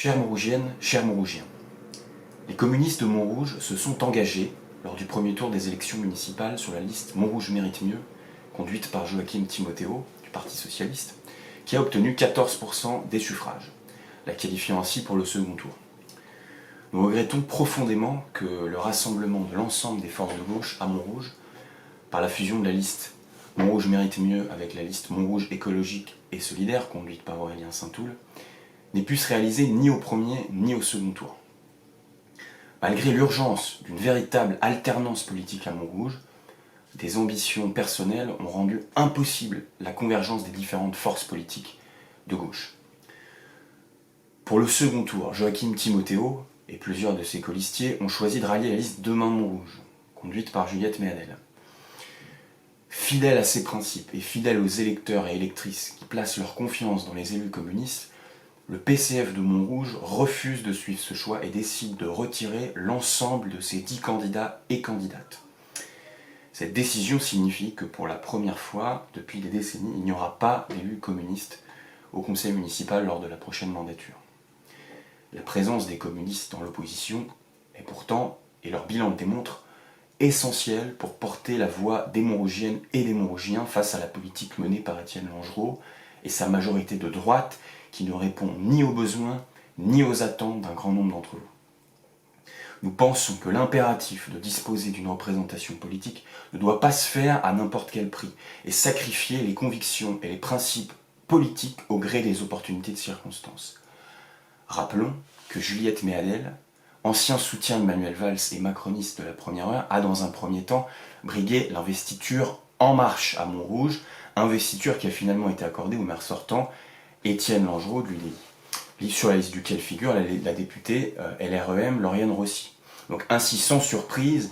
Chères Montrougiennes, chers Montrougiens, les communistes de Montrouge se sont engagés lors du premier tour des élections municipales sur la liste Montrouge mérite mieux, conduite par Joachim Timothéo, du Parti socialiste, qui a obtenu 14% des suffrages, la qualifiant ainsi pour le second tour. Nous regrettons profondément que le rassemblement de l'ensemble des forces de gauche à Montrouge, par la fusion de la liste Montrouge mérite mieux avec la liste Montrouge écologique et solidaire, conduite par Aurélien Saint-Toul, n'ait pu se réaliser ni au premier ni au second tour. Malgré l'urgence d'une véritable alternance politique à Montrouge, des ambitions personnelles ont rendu impossible la convergence des différentes forces politiques de gauche. Pour le second tour, Joachim Timothéo et plusieurs de ses colistiers ont choisi de rallier la liste Demain Montrouge, conduite par Juliette Méadel. Fidèle à ses principes et fidèle aux électeurs et électrices qui placent leur confiance dans les élus communistes, le PCF de Montrouge refuse de suivre ce choix et décide de retirer l'ensemble de ses 10 candidats et candidates. Cette décision signifie que pour la première fois depuis des décennies, il n'y aura pas d'élus communistes au conseil municipal lors de la prochaine mandature. La présence des communistes dans l'opposition est pourtant, et leur bilan le démontre, essentielle pour porter la voix des Montrougiennes et des Montrougiens face à la politique menée par Étienne Langereau et sa majorité de droite qui ne répond ni aux besoins ni aux attentes d'un grand nombre d'entre vous. Nous pensons que l'impératif de disposer d'une représentation politique ne doit pas se faire à n'importe quel prix et sacrifier les convictions et les principes politiques au gré des opportunités de circonstances. Rappelons que Juliette Méadel, ancien soutien de Manuel Valls et macroniste de la première heure, a dans un premier temps brigué l'investiture En Marche à Montrouge, investiture qui a finalement été accordée au maire sortant Étienne Langereau de l'UDI, sur la liste duquel figure la députée LREM Lauriane Rossi. Donc ainsi, sans surprise,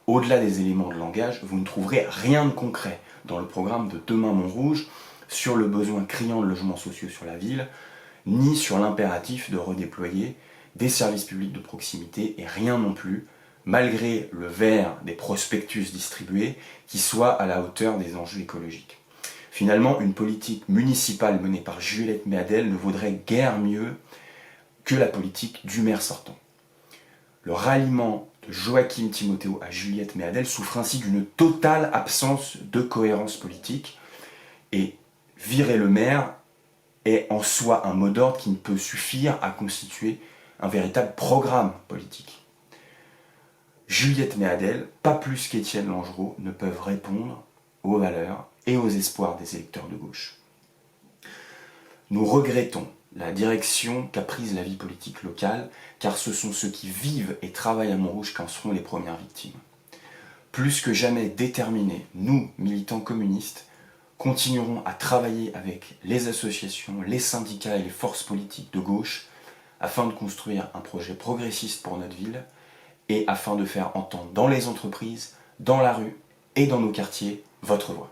au-delà des éléments de langage, vous ne trouverez rien de concret dans le programme de Demain Montrouge sur le besoin criant de logements sociaux sur la ville, ni sur l'impératif de redéployer des services publics de proximité, et rien non plus, malgré le vert des prospectus distribués, qui soit à la hauteur des enjeux écologiques. Finalement, une politique municipale menée par Juliette Méadel ne vaudrait guère mieux que la politique du maire sortant. Le ralliement de Joachim Timothéo à Juliette Méadel souffre ainsi d'une totale absence de cohérence politique, et virer le maire est en soi un mot d'ordre qui ne peut suffire à constituer un véritable programme politique. Juliette Méadel, pas plus qu'Étienne Langereau, ne peuvent répondre aux valeurs et aux espoirs des électeurs de gauche. Nous regrettons la direction qu'a prise la vie politique locale, car ce sont ceux qui vivent et travaillent à Montrouge qui en seront les premières victimes. Plus que jamais déterminés, nous, militants communistes, continuerons à travailler avec les associations, les syndicats et les forces politiques de gauche afin de construire un projet progressiste pour notre ville et afin de faire entendre dans les entreprises, dans la rue et dans nos quartiers votre voix.